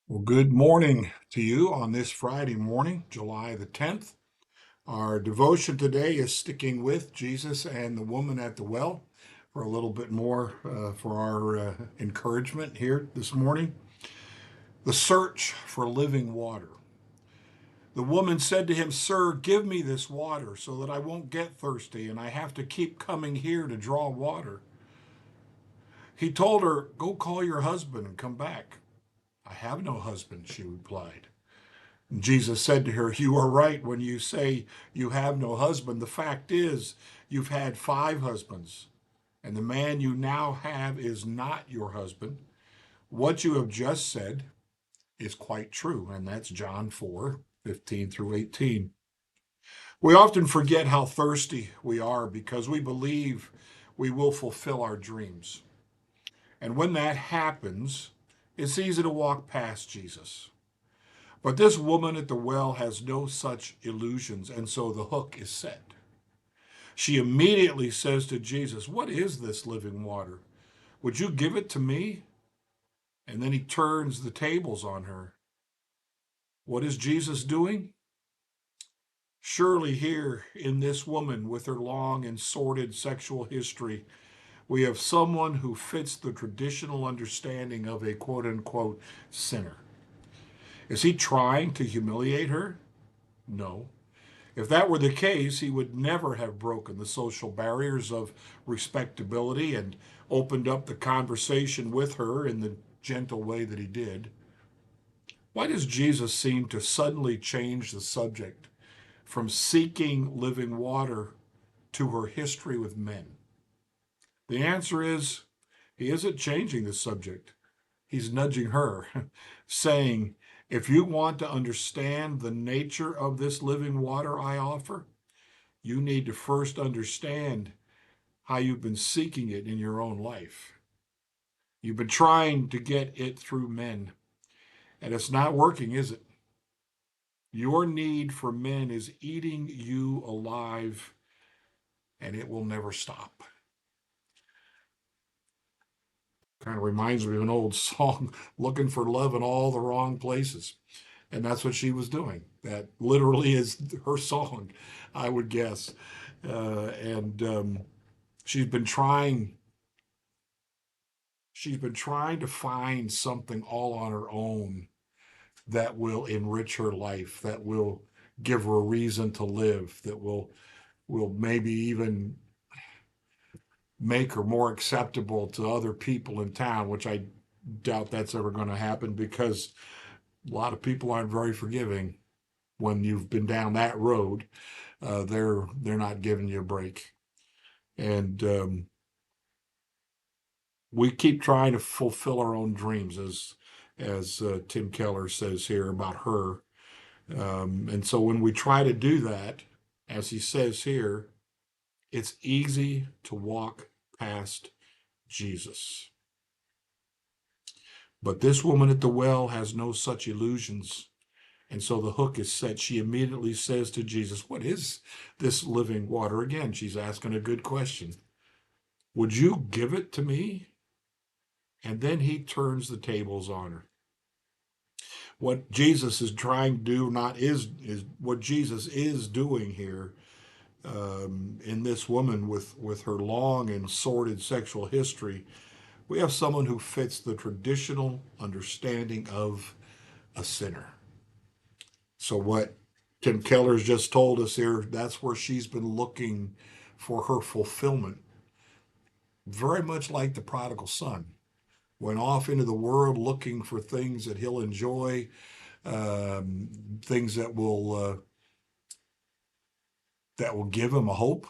Well, good morning to you on this Friday morning, July the 10th. Our devotion today is sticking with Jesus and the woman at the well for a little bit more for our encouragement here this morning. The search for living water. The woman said to him, "Sir, give me this water so that I won't get thirsty and I have to keep coming here to draw water." He told her, "Go call your husband and come back." "I have no husband," she replied. Jesus said to her, "You are right when you say you have no husband. The fact is, you've had five husbands, and the man you now have is not your husband. What you have just said is quite true." And that's John 4:15 through 18. We often forget how thirsty we are because we believe we will fulfill our dreams. And when that happens, it's easy to walk past Jesus. But this woman at the well has no such illusions, and so the hook is set. She immediately says to Jesus, "What is this living water? Would you give it to me?" And then he turns the tables on her. What is Jesus doing? Surely, here in this woman with her long and sordid sexual history, we have someone who fits the traditional understanding of a quote unquote sinner. Is he trying to humiliate her? No. If that were the case, he would never have broken the social barriers of respectability and opened up the conversation with her in the gentle way that he did. Why does Jesus seem to suddenly change the subject from seeking living water to her history with men? The answer is he isn't changing the subject. He's nudging her, saying, "If you want to understand the nature of this living water I offer, you need to first understand how you've been seeking it in your own life. You've been trying to get it through men, and it's not working, is it? Your need for men is eating you alive, and it will never stop." Kind of reminds me of an old song, "Looking for love in all the wrong places." And that's what she was doing. That literally is her song, I would guess. And she's been trying she's been trying to find something all on her own that will enrich her life, that will give her a reason to live, that will maybe even make her more acceptable to other people in town, which I doubt that's ever going to happen because a lot of people aren't very forgiving when you've been down that road. They're not giving you a break, and we keep trying to fulfill our own dreams, as Tim Keller says here about her. And so when we try to do that, as he says here, it's easy to walk past Jesus. But this woman at the well has no such illusions. And so the hook is set. She immediately says to Jesus, "What is this living water?" Again, she's asking a good question. "Would you give it to me?" And then he turns the tables on her. What Jesus is trying to do, not is what Jesus is doing here in this woman with her long and sordid sexual history. We have someone who fits the traditional understanding of a sinner. So what Tim Keller's just told us here, that's where she's been looking for her fulfillment. Very much like the prodigal son. Went off into the world looking for things that he'll enjoy, things that will give him a hope.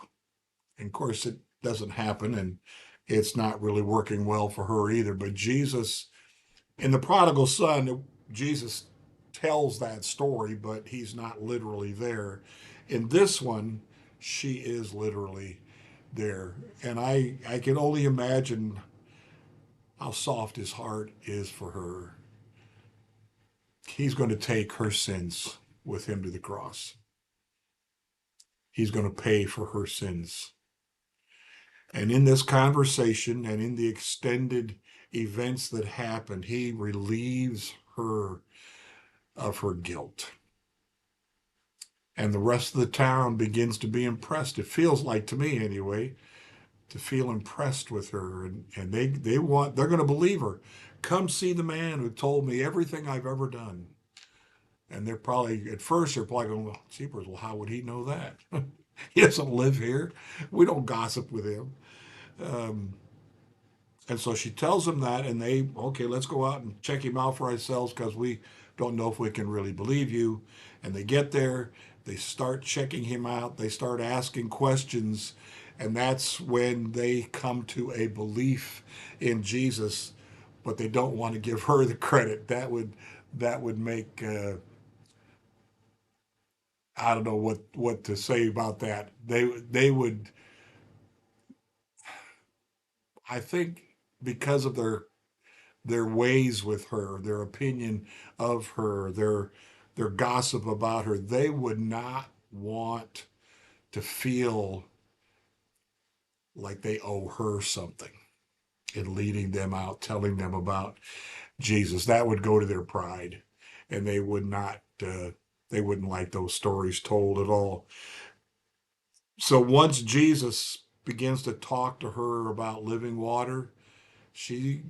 And of course, it doesn't happen, and it's not really working well for her either. But Jesus, in the prodigal son, Jesus tells that story, but he's not literally there. In this one, she is literally there, and I can only imagine how soft his heart is for her. He's going to take her sins with him to the cross. He's going to pay for her sins. And in this conversation and in the extended events that happened, he relieves her of her guilt. And the rest of the town begins to be impressed. It feels like, to me anyway, to feel impressed with her. And they're going to believe her. Come see the man who told me everything I've ever done. And they're probably, at first, they're probably going, well, jeepers, well, how would he know that? He doesn't live here. We don't gossip with him. Um, And so she tells them that, and they, okay, let's go out and check him out for ourselves because we don't know if we can really believe you. And they get there, they start checking him out, they start asking questions, and that's when they come to a belief in Jesus, but they don't want to give her the credit. That would make I don't know what to say about that. They would, I think, because of their ways with her, their opinion of her, their gossip about her. They would not want to feel like they owe her something in leading them out, telling them about Jesus. That would go to their pride, and they would not. They wouldn't like those stories told at all. So once Jesus begins to talk to her about living water, she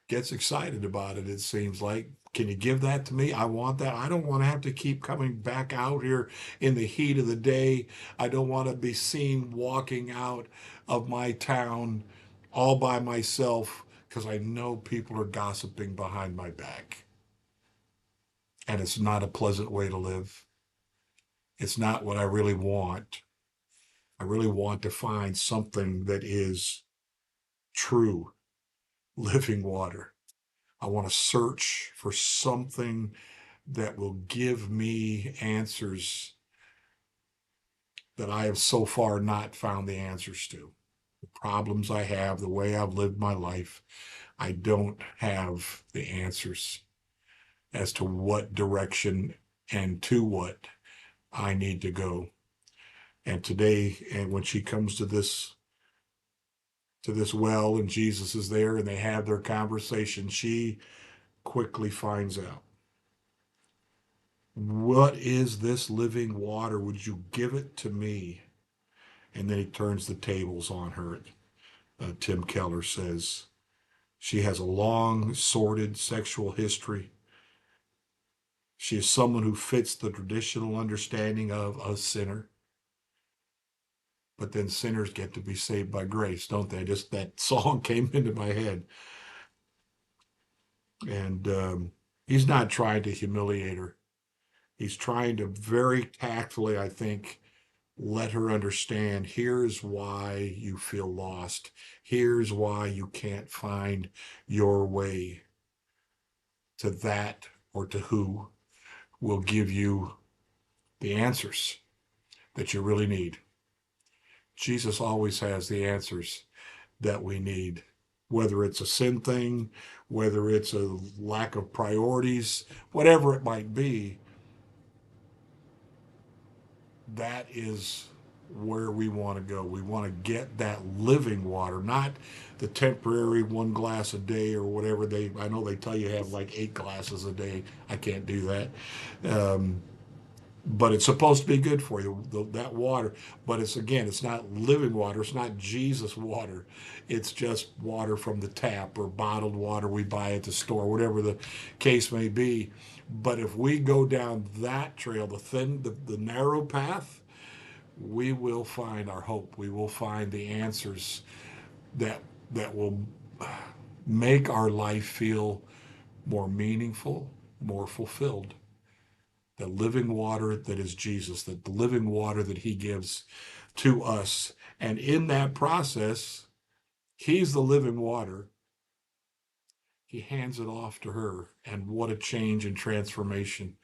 gets excited about it, it seems like. Can you give that to me? I want that. I don't want to have to keep coming back out here in the heat of the day. I don't want to be seen walking out of my town all by myself because I know people are gossiping behind my back. And it's not a pleasant way to live. It's not what I really want. I really want to find something that is true living water. I want to search for something that will give me answers that I have so far not found the answers to. The problems I have, the way I've lived my life, I don't have the answers as to what direction and to what I need to go. And today, and when she comes to this well and Jesus is there and they have their conversation, she quickly finds out, what is this living water? Would you give it to me? And then he turns the tables on her. Tim Keller says she has a long, sordid sexual history. She is someone who fits the traditional understanding of a sinner. But then sinners get to be saved by grace, don't they? Just that song came into my head. And he's not trying to humiliate her. He's trying to very tactfully, I think, let her understand, here's why you feel lost. Here's why you can't find your way to that or to who will give you the answers that you really need. Jesus always has the answers that we need, whether it's a sin thing, whether it's a lack of priorities, whatever it might be. That is where we want to go. We want to get that living water, not the temporary 1 glass a day or whatever I know they tell you have like 8 glasses a day. I can't do that. Um, but it's supposed to be good for you, that water. But it's not living water. It's not Jesus water. It's just water from the tap or bottled water we buy at the store, whatever the case may be. But if we go down that trail, the narrow path, we will find our hope. We will find the answers that that will make our life feel more meaningful, more fulfilled. The living water that is Jesus, that the living water that he gives to us. And in that process, he's the living water. He hands it off to her. And what a change and transformation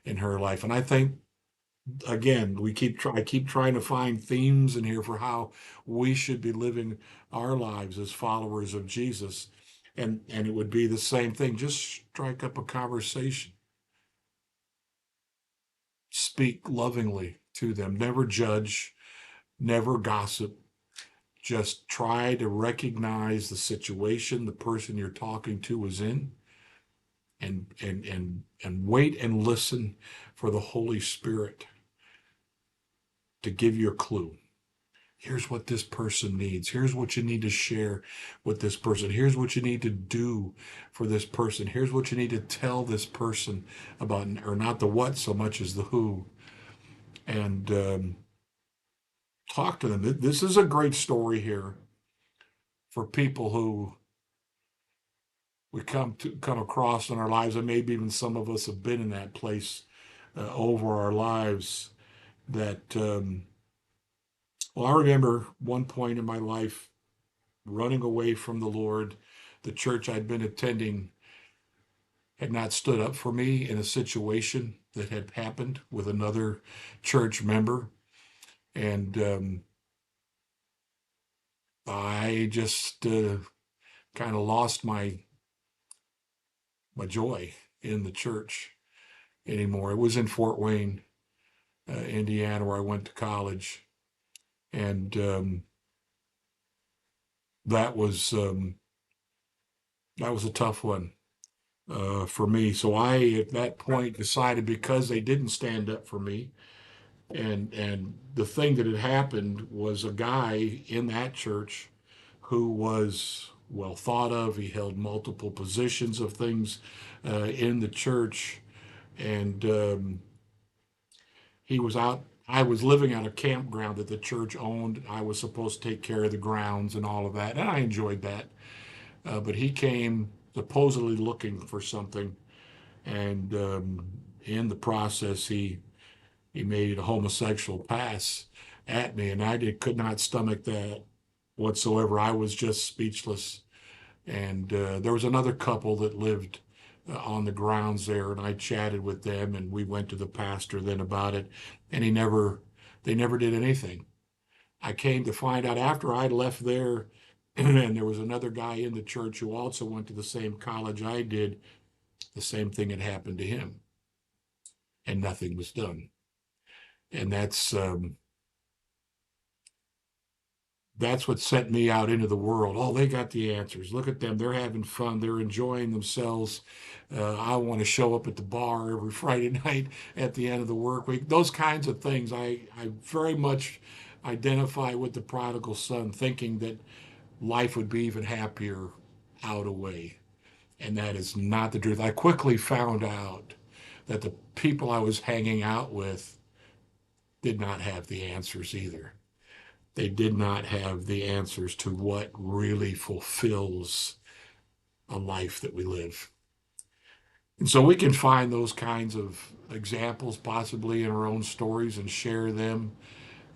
in her life. And I think, again, I keep trying to find themes in here for how we should be living our lives as followers of Jesus. And it would be the same thing. Just strike up a conversation. Speak lovingly to them. Never judge, never gossip. Just try to recognize the situation the person you're talking to is in, and wait and listen for the Holy Spirit to give you a clue. Here's what this person needs. Here's what you need to share with this person. Here's what you need to do for this person. Here's what you need to tell this person about, or not the what so much as the who. And talk to them. This is a great story here for people who we come across in our lives, and maybe even some of us have been in that place over our lives. That well, I remember one point in my life running away from the Lord. The church I'd been attending had not stood up for me in a situation that had happened with another church member. And I just kind of lost my joy in the church anymore. It was in Fort Wayne, Indiana, where I went to college. And that was um, that was a tough one for me. So I, at that point, decided because they didn't stand up for me, and the thing that had happened was a guy in that church who was well thought of. He held multiple positions of things in the church, and he was out. I was living at a campground that the church owned. I was supposed to take care of the grounds and all of that, and I enjoyed that. But he came supposedly looking for something, and in the process, he made a homosexual pass at me, and could not stomach that whatsoever. I was just speechless. And there was another couple that lived on the grounds there, and I chatted with them, and we went to the pastor then about it, and they never did anything. I came to find out after I left there, and there was another guy in the church who also went to the same college I did. The same thing had happened to him, and nothing was done. And that's what sent me out into the world. Oh, they got the answers. Look at them. They're having fun. They're enjoying themselves. I want to show up at the bar every Friday night at the end of the work week. Those kinds of things. I very much identify with the prodigal son, thinking that life would be even happier out away. And that is not the truth. I quickly found out that the people I was hanging out with did not have the answers either. They did not have the answers to what really fulfills a life that we live. And so we can find those kinds of examples possibly in our own stories and share them.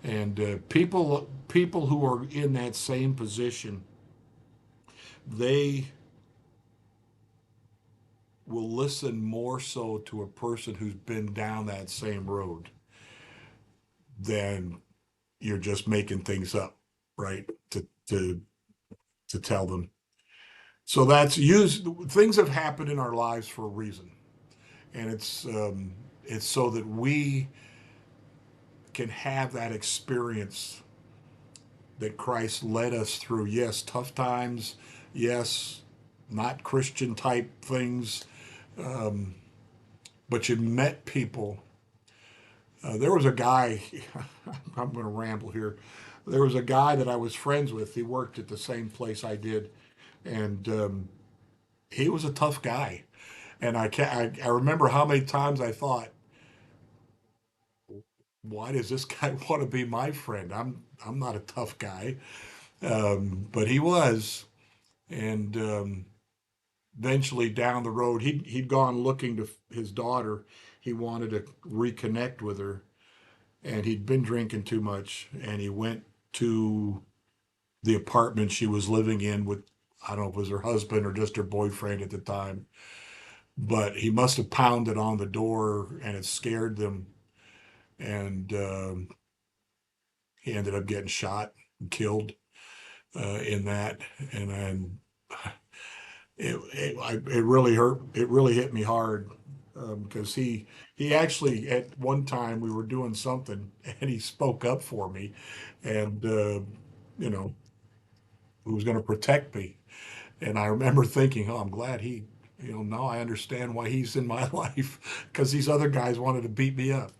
And people who are in that same position, they will listen more so to a person who's been down that same road than you're just making things up, right? To tell them. So that's used. Things have happened in our lives for a reason, and it's so that we can have that experience that Christ led us through. Yes, tough times. Yes, not Christian type things, but you met people. There was a guy. I'm going to ramble here. There was a guy that I was friends with. He worked at the same place I did, and he was a tough guy. And I remember how many times I thought, why does this guy want to be my friend? I'm not a tough guy, but he was. And eventually down the road, he'd gone looking to his daughter. He wanted to reconnect with her, and he'd been drinking too much. And he went to the apartment she was living in with, I don't know if it was her husband or just her boyfriend at the time, but he must have pounded on the door and it scared them. And he ended up getting shot and killed in that. And then it really hurt. It really hit me hard because he actually at one time we were doing something and he spoke up for me, and you know. who was going to protect me. And I remember thinking, oh, I'm glad he, now I understand why he's in my life, because these other guys wanted to beat me up.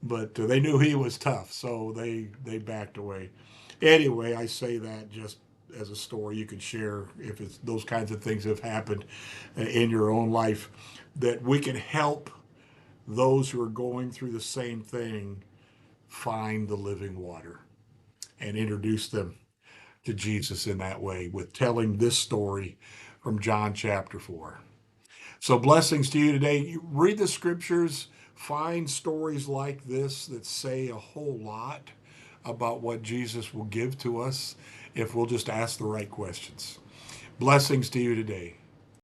But they knew he was tough, so they backed away. Anyway, I say that just as a story you could share if it's those kinds of things have happened in your own life, that we can help those who are going through the same thing find the living water and introduce them to Jesus in that way with telling this story from John chapter 4. So, blessings to you today. You read the scriptures, find stories like this that say a whole lot about what Jesus will give to us if we'll just ask the right questions. Blessings to you today.